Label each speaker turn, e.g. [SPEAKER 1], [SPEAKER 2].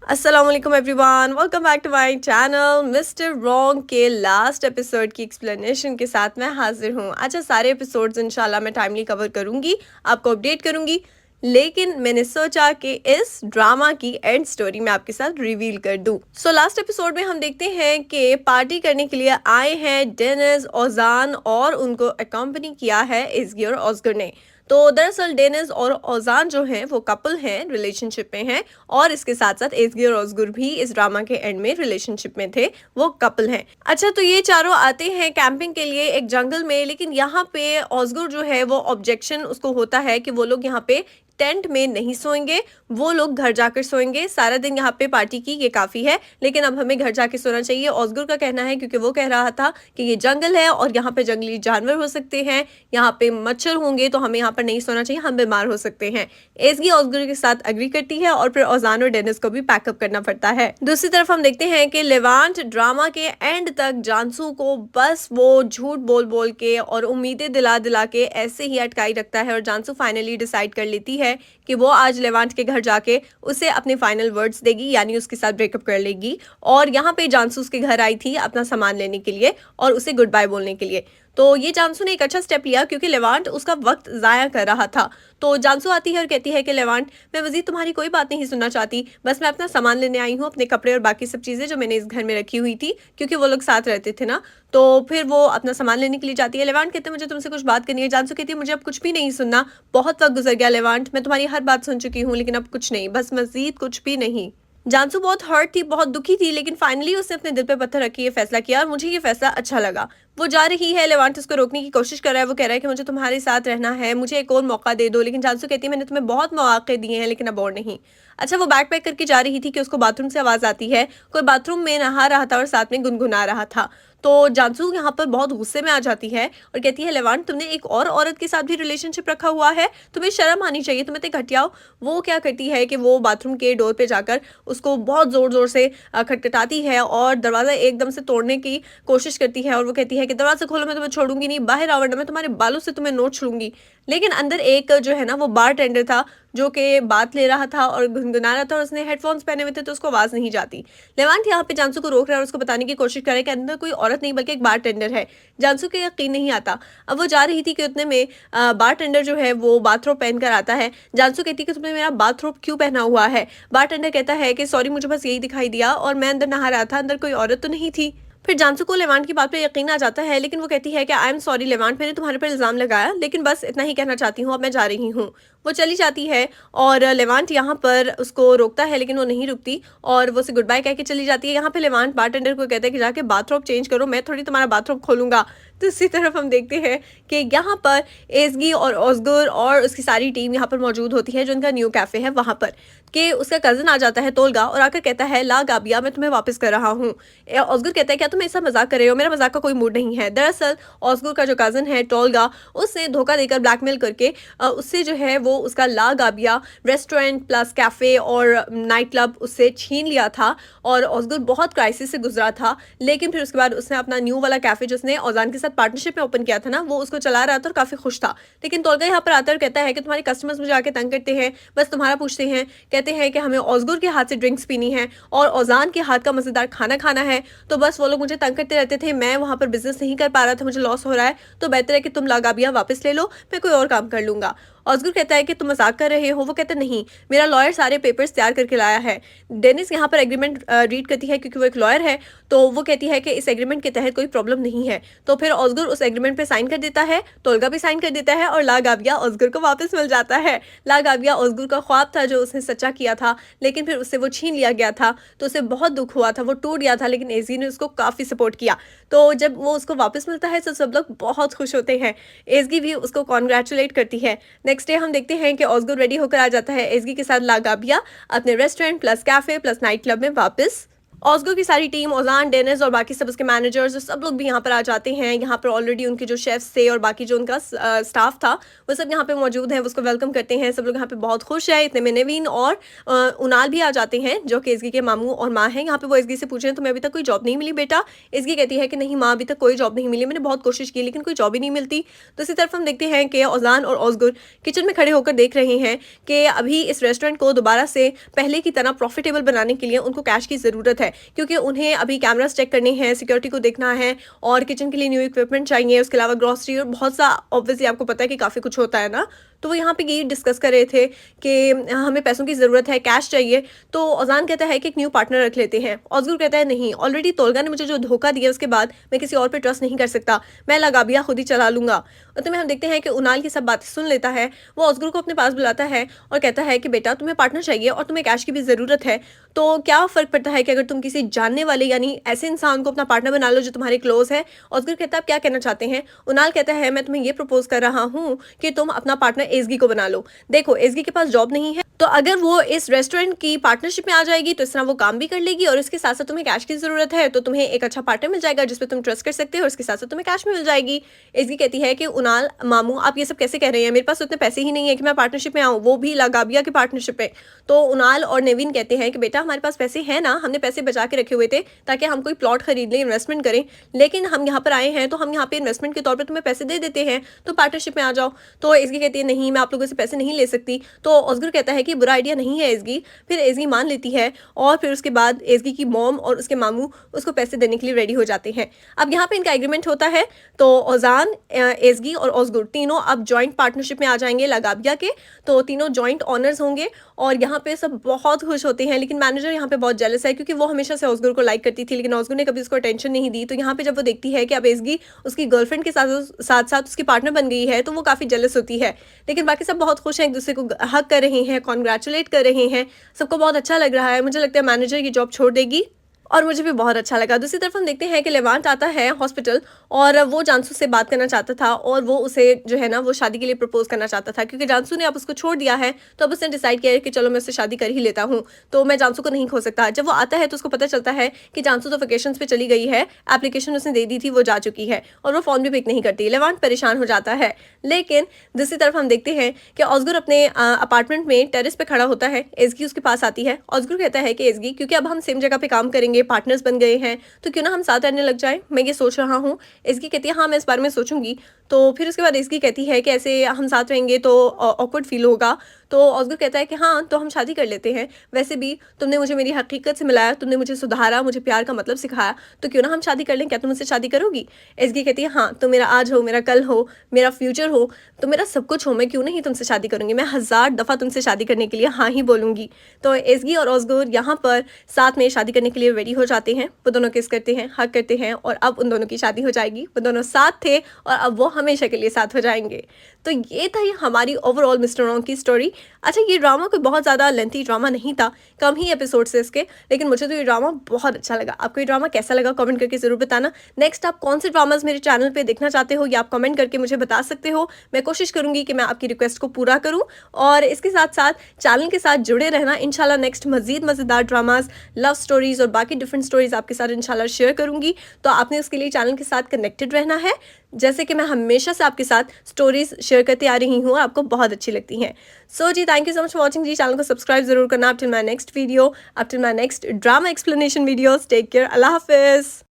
[SPEAKER 1] अस्सलामुअलैकुम everyone, welcome back to my channel. Mister Wrong के last episode की explanation के साथ मैं हाजिर हूँ। अच्छा, सारे एपिसोड्स इंशाल्लाह मैं टाइमली कवर करूँगी, आपको अपडेट करूँगी, लेकिन मैंने सोचा कि इस ड्रामा की एंड स्टोरी मैं आपके साथ रिवील कर दूं। लास्ट एपिसोड में हम देखते हैं कि पार्टी करने के लिए आए हैं डेनिस, ओजान और उनको अकम्पनी किया है इज़गी और ऑस्कर ने। तो दरअसल डेनिस और ओजान जो हैं वो कपल हैं, रिलेशनशिप में हैं, और इसके साथ साथ इज़गी और ऑस्गर भी इस ड्रामा के एंड में रिलेशनशिप में थे, वो कपल हैं। अच्छा, तो ये चारों आते हैं कैंपिंग के लिए एक जंगल में, लेकिन यहाँ पे ऑस्गर जो है वो ऑब्जेक्शन उसको होता है कि वो लोग यहाँ पे टेंट में नहीं सोएंगे, वो लोग घर जाकर सोएंगे। सारा दिन यहाँ पे पार्टी की ये काफी है, लेकिन अब हमें घर जाके सोना चाहिए, ऑस्गर का कहना है, क्योंकि वो कह रहा था कि ये जंगल है और यहाँ पे जंगली जानवर हो सकते हैं, यहाँ पे मच्छर होंगे, तो हमें यहाँ पर नहीं सोना चाहिए, हम बीमार हो सकते हैं। एज़गी ऑस्गर के साथ अग्री करती है और फिर ओजान और डेनिस को भी पैकअप करना पड़ता है। दूसरी तरफ हम देखते हैं कि लेवांट ड्रामा के एंड तक जानसू को बस वो झूठ बोल बोल के और उम्मीदें दिला दिला के ऐसे ही अटकाई रखता है, और जानसू फाइनली डिसाइड कर लेती है कि वो आज लेवांट के घर जाके उसे अपने फाइनल वर्ड्स देगी, यानी उसके साथ ब्रेकअप कर लेगी। और यहाँ पे जानसू उसके घर आई थी अपना सामान लेने के लिए और उसे गुड बाय बोलने के लिए। तो ये जानसू ने एक अच्छा स्टेप लिया, क्योंकि लेवांट उसका वक्त जाया कर रहा था। तो जानसू आती है और कहती है कि लेवांट, मैं मजीद तुम्हारी कोई बात नहीं सुनना चाहती, बस मैं अपना सामान लेने आई हूँ, अपने कपड़े और बाकी सब चीज़ें जो मैंने इस घर में रखी हुई थी, क्योंकि वो लोग साथ रहते थे ना। तो फिर वो अपना सामान लेने के लिए जाती है। लेवांट कहते हैं मुझे तुमसे कुछ बात करनी है। जानसू कहती है मुझे अब कुछ भी नहीं सुनना, बहुत वक्त गुजर गया लेवांट, मैं तुम्हारी हर बात सुन चुकी हूँ, लेकिन अब कुछ नहीं, बस मजीद कुछ भी नहीं। जानसू बहुत हर्ट थी, बहुत दुखी थी, लेकिन फाइनली उसने अपने दिल पे पत्थर रख के ये फैसला किया, और मुझे ये फैसला अच्छा लगा। वो जा रही है, लेवांट उसको रोकने की कोशिश कर रहा है, वो कह रहा है कि मुझे तुम्हारे साथ रहना है, मुझे एक और मौका दे दो, लेकिन जानसू कहती है मैंने तुम्हें बहुत मौके दिए हैं, लेकिन अब और नहीं। अच्छा, वो बैग पैक करके जा रही थी कि उसको बाथरूम से आवाज आती है, कोई बाथरूम में नहा रहा था और साथ में गुनगुना रहा था। तो जानसू यहाँ पर बहुत गुस्से में आ जाती है और कहती है लेवांट, तुमने एक और औरत के साथ भी रिलेशनशिप रखा हुआ है, तुम्हें शर्म आनी चाहिए, तुम्हें तो घटिया हो। वो क्या करती है कि वो बाथरूम के डोर पे जाकर उसको बहुत जोर जोर से खटखटाती है और दरवाजा एकदम से तोड़ने की कोशिश करती है, और वो कहती है कि दरवाजा खोलो, मैं तुम्हें छोड़ूंगी नहीं, बाहर आओ वरना मैं तुम्हारे बालों से तुम्हें नोच लूंगी। लेकिन अंदर एक जो है ना वो बार टेंडर था, जो कि बात ले रहा था और गुनगुना रहा था, और उसने हेडफोन्स पहने हुए थे, तो उसको आवाज नहीं जाती। लेवांट यहाँ पे जानसू को रोक रहा है और उसको बताने की कोशिश कर रहा है कि अंदर कोई औरत नहीं बल्कि एक बार टेंडर है। जानसू को यकीन नहीं आता। अब वो जा रही थी कि उतने में बार टेंडर जो है वो बाथरोब पहन कर आता है। जानसू कहती है कि तुमने मेरा बाथरोब क्यों पहना हुआ है। बार टेंडर कहता है कि सॉरी, मुझे बस यही दिखाई दिया और मैं अंदर नहा रहा था, अंदर कोई औरत तो नहीं थी। फिर जानसू को लेवांट की बात पे यकीन आ जाता है, लेकिन वो कहती है कि आई एम सॉरी लेवांट, मैंने तुम्हारे पर इल्ज़ाम लगाया, लेकिन बस इतना ही कहना चाहती हूँ, अब मैं जा रही हूँ। वो चली जाती है और लेवांट यहाँ पर उसको रोकता है, लेकिन वो नहीं रुकती और वो उसे गुड बाय कह के चली जाती है। यहाँ पे लेवांट बारटेंडर को कहता है कि जाके बाथरोब चेंज करो, मैं थोड़ी तुम्हारा बाथरोब खोलूंगा। तो इसी तरफ हम देखते हैं कि यहाँ पर एज़गी और ऑस्गर और उसकी सारी टीम यहाँ पर मौजूद होती है, जो उनका न्यू कैफ़े है वहाँ पर, कि उसका कज़न आ जाता है तोलगा और आकर कहता है ला गाबिया, मैं तुम्हें वापस कर रहा हूँ। ऑस्गर कहता है क्या तुम ऐसा मजाक कर रहे हो, मेरा मजाक का कोई मूड नहीं है। दरअसल ऑस्गर का जो कज़न है टोलगा, उसने धोखा देकर ब्लैकमेल करके उससे जो है वो उसका ला गाबिया रेस्टोरेंट प्लस कैफ़े और नाइट क्लब उससे छीन लिया था, और ऑस्गर बहुत क्राइसिस से गुजरा था। लेकिन फिर उसके बाद उसने अपना न्यू वाला कैफ़े जो उसने ओजान के साथ पार्टनरशिप में ओपन किया था ना, वो उसको चला रहा था और काफ़ी खुश था। लेकिन तोलगा यहाँ पर आता है और कहता है कि तुम्हारे कस्टमर्स मुझे आके तंग करते हैं, बस तुम्हारा पूछते हैं, कहते हैं कि हमें ऑस्गर के हाथ से ड्रिंक्स पीनी है और ओजान के हाथ का मज़ेदार खाना खाना है, तो बस वो लोग मुझे तंग करते रहते थे, मैं वहाँ पर बिजनेस नहीं कर पा रहा था, मुझे लॉस हो रहा है, तो बेहतर है कि तुम लगाबिया वापस ले लो, मैं कोई और काम कर लूँगा। ऑस्गर कहता है कि तुम मजाक कर रहे हो। वो कहता है नहीं, मेरा लॉयर सारे पेपर्स तैयार करके लाया है। डेनिस यहाँ पर एग्रीमेंट रीड करती है, क्योंकि वो एक लॉयर है, तो वो कहती है कि इस एग्रीमेंट के तहत कोई प्रॉब्लम नहीं है। तो फिर ऑस्गर उस एग्रीमेंट पे साइन कर देता है, तोलगा भी साइन कर देता है, और ला गाबिया ऑस्गर को वापस मिल जाता है। ला गाबिया ऑस्गर का ख्वाब था जो उसने सच्चा किया था, लेकिन फिर उससे वो छीन लिया गया था, तो उसे बहुत दुख हुआ था, वो टूट गया था, लेकिन एज़गी ने उसको काफ़ी सपोर्ट किया। तो जब वो उसको वापस मिलता है तो सब लोग बहुत खुश होते हैं। एज़गी भी उसको कॉन्ग्रेचुलेट करती है। नेक्स्ट डे हम देखते हैं कि ऑस्गर रेडी होकर आ जाता है एज़गी के साथ ला गाबिया अपने restaurant plus cafe plus night club में वापस। ऑस्कर की सारी टीम, ओज़ान, डेनिस और बाकी सब उसके मैनेजर्स सब लोग भी यहाँ पर आ जाते हैं। यहाँ पर ऑलरेडी उनके जो शेफ्स थे और बाकी जो उनका स्टाफ था, वो सब यहाँ पे मौजूद हैं, वो उसको वेलकम करते हैं। सब लोग यहाँ पे बहुत खुश हैं। इतने में नवीन और उनाल भी आ जाते हैं, जो कि एज़गी के मामू और माँ हैं। यहाँ पे वो एज़गी से पूछ रहे हैं, तुम्हें अभी तक कोई जॉब नहीं मिली बेटा? एज़गी कहती है कि नहीं माँ, अभी तक कोई जॉब नहीं मिली, मैंने बहुत कोशिश की लेकिन कोई जॉब ही नहीं मिलती। तो इसी तरफ हम देखते हैं कि ओज़ान और ऑस्गर किचन में खड़े होकर देख रहे हैं कि अभी इस रेस्टोरेंट को दोबारा से पहले की तरह प्रॉफिटेबल बनाने के लिए उनको कैश की ज़रूरत है, क्योंकि उन्हें अभी कैमरास चेक करने हैं, सिक्योरिटी को देखना है और किचन के लिए न्यू इक्विपमेंट चाहिए, उसके अलावा ग्रॉसरी और बहुत सा, ऑब्वियसली आपको पता है कि काफ़ी कुछ होता है ना। तो वो यहाँ पे यही डिस्कस कर रहे थे कि हमें पैसों की ज़रूरत है, कैश चाहिए। तो अज़ान कहता है कि एक न्यू पार्टनर रख लेते हैं। ऑज़गर कहता है नहीं, ऑलरेडी तोलगा ने मुझे जो धोखा दिया उसके बाद मैं किसी और पे ट्रस्ट नहीं कर सकता, मैं लगाबिया खुद ही चला लूँगा। तो में हम देखते हैं कि उनाल की सब बातें सुन लेता है। वो ऑज़गर को अपने पास बुलाता है और कहता है कि बेटा, तुम्हें पार्टनर चाहिए और तुम्हें कैश की भी ज़रूरत है, तो क्या फ़र्क पड़ता है कि अगर तुम किसी जानने वाले यानी ऐसे इंसान को अपना पार्टनर बना लो जो तुम्हारे क्लोज़ है। ऑज़गर कहता है आप क्या कहना चाहते हैं? उनाल कहता है मैं तुम्हें ये प्रपोज़ कर रहा हूँ कि तुम अपना पार्टनर एज़गी को बना लो। देखो, एज़गी के पास जॉब नहीं है, तो अगर वो इस रेस्टोरेंट की पार्टनरशिप में आ जाएगी तो इस तरह वो काम भी कर लेगी और इसके साथ साथ तुम्हें कैश की ज़रूरत है, तो तुम्हें एक अच्छा पार्टनर मिल जाएगा जिस पे तुम ट्रस्ट कर सकते हो और इसके साथ साथ तुम्हें कैश भी मिल जाएगी। एज़गी कहती है कि उनाल मामू, आप ये सब कैसे कह रहे हैं? मेरे पास उतने पैसे ही नहीं है कि मैं पार्टनरशिप में आऊँ, वो भी लगाबिया की पार्टनरशिप में। तो उनाल और नेविन कहते हैं कि बेटा, हमारे पास पैसे हैं ना, हमने पैसे बचा के रखे हुए थे ताकि हम कोई प्लॉट खरीद लें, इन्वेस्टमेंट करें, लेकिन हम यहाँ पर आए हैं तो हम यहाँ पे इन्वेस्टमेंट के तौर पर तुम्हें पैसे दे देते हैं, तो पार्टनरशिप में आ जाओ। तो एज़गी कहती है नहीं, मैं आप लोगों से पैसे नहीं ले सकती। तो ऑस्गर कहता है कि बुरा आइडिया नहीं है एज़गी। फिर एज़गी मान लेती है और फिर उसके बाद एज़गी की मॉम और उसके मामू उसको पैसे देने के लिए रेडी हो जाते हैं। अब यहाँ पे इनका एग्रीमेंट होता है, तो ओज़ान, एज़गी और ऑस्गर तीनों अब जॉइंट पार्टनरशिप में आ जाएंगे लगाबिया के, तो तीनों जॉइंट ऑनर्स होंगे और यहाँ पे सब बहुत खुश होते हैं। लेकिन मैनेजर यहाँ पे बहुत जेलस है, क्योंकि वो हमेशा से ऑस्गर को लाइक करती थी लेकिन ऑस्गर ने कभी उसको अटेंशन नहीं दी। तो यहाँ पे जब वो देखती है कि अब एज़गी उसकी गर्लफ्रेंड के साथ साथ साथ उसकी पार्टनर बन गई है, तो वो काफ़ी जेलस होती है। लेकिन बाकी सब बहुत खुश हैं, एक दूसरे को हग कर रहे हैं, कॉन्ग्रेचुलेट कर रहे हैं, सबको बहुत अच्छा लग रहा है। मुझे लगता है मैनेजर की जॉब छोड़ देगी और मुझे भी बहुत अच्छा लगा। दूसरी तरफ हम देखते हैं कि लेवांट आता है हॉस्पिटल और वो जानसू से बात करना चाहता था और वो उसे जो है ना वो शादी के लिए प्रपोज करना चाहता था, क्योंकि जानसू ने अब उसको छोड़ दिया है तो अब उसने डिसाइड किया है कि चलो मैं उससे शादी कर ही लेता हूँ, तो मैं जानसू को नहीं खो सकता। जब वो आता है तो उसको पता चलता है कि जानसू तो वेकेशन पे चली गई है, एप्लीकेशन उसने दे दी थी, वो जा चुकी है और वो फ़ोन भी पिक नहीं करती। लेवांट परेशान हो जाता है। लेकिन दूसरी तरफ हम देखते हैं कि ऑस्गर अपने अपार्टमेंट में टेरेस पे खड़ा होता है। एज़गी उसके पास आती है। ऑस्गर कहता है कि एज़गी, क्योंकि अब हम सेम जगह पे काम करेंगे, पार्टनर्स बन गए हैं, तो क्यों ना हम साथ रहने लग जाएं, मैं ये सोच रहा हूँ। एज़गी कहती है हाँ, मैं इस बारे में सोचूंगी। तो फिर उसके बाद एज़गी कहती है कि ऐसे हम साथ रहेंगे तो ऑकवर्ड फील होगा। तो ऑस्गर कहता है कि हाँ, तो हम शादी कर लेते हैं, वैसे भी तुमने मुझे मेरी हकीकत से मिलाया, तुमने मुझे सुधारा, मुझे प्यार का मतलब सिखाया, तो क्यों ना हम शादी कर लें, क्या तुम मुझसे शादी करोगी? एज़गी कहती है हाँ, तुम मेरा आज हो, मेरा कल हो, मेरा फ्यूचर हो, तो मेरा सब कुछ हो, मैं क्यों नहीं तुमसे शादी करूंगी, मैं 1000 दफ़ा तुमसे शादी करने के लिए हाँ ही बोलूँगी। तो एज़गी और ऑस्गर यहाँ पर साथ में शादी करने के लिए रेडी हो जाते हैं। वो दोनों किस करते हैं, हग करते हैं और अब उन दोनों की शादी हो जाएगी। वो दोनों साथ थे और अब वो हमेशा के लिए साथ हो जाएंगे। तो ये था हमारी ओवरऑल मिस्टर रॉन्ग की स्टोरी। अच्छा, ये ड्रामा कोई बहुत ज़्यादा लेंथी ड्रामा नहीं था, कम ही एपिसोड से इसके, लेकिन मुझे तो ये ड्रामा बहुत अच्छा लगा। आपको ये ड्रामा कैसा लगा कमेंट करके ज़रूर बताना। नेक्स्ट आप कौन से ड्रामाज मेरे चैनल पे देखना चाहते हो या आप कमेंट करके मुझे बता सकते हो। मैं कोशिश करूँगी कि मैं आपकी रिक्वेस्ट को पूरा करूँ और इसके साथ साथ चैनल के साथ जुड़े रहना। इंशाल्लाह नेक्स्ट मज़ीद मज़ेदार ड्रामाज, लव स्टोरीज़ और बाकी डिफरेंट स्टोरीज़ आपके साथ इंशाल्लाह शेयर करूँगी। तो आपने उसके लिए चैनल के साथ कनेक्टेड रहना है, जैसे कि मैं हमेशा से आपके साथ स्टोरीज शेयर करती आ रही हूँ, आपको बहुत अच्छी लगती हैं। So ji, thank you so much for watching ji. Channel को सब्सक्राइब जरूर करना। Up till my next video, up till my next drama explanation videos, take care, अल्लाह हाफिज़।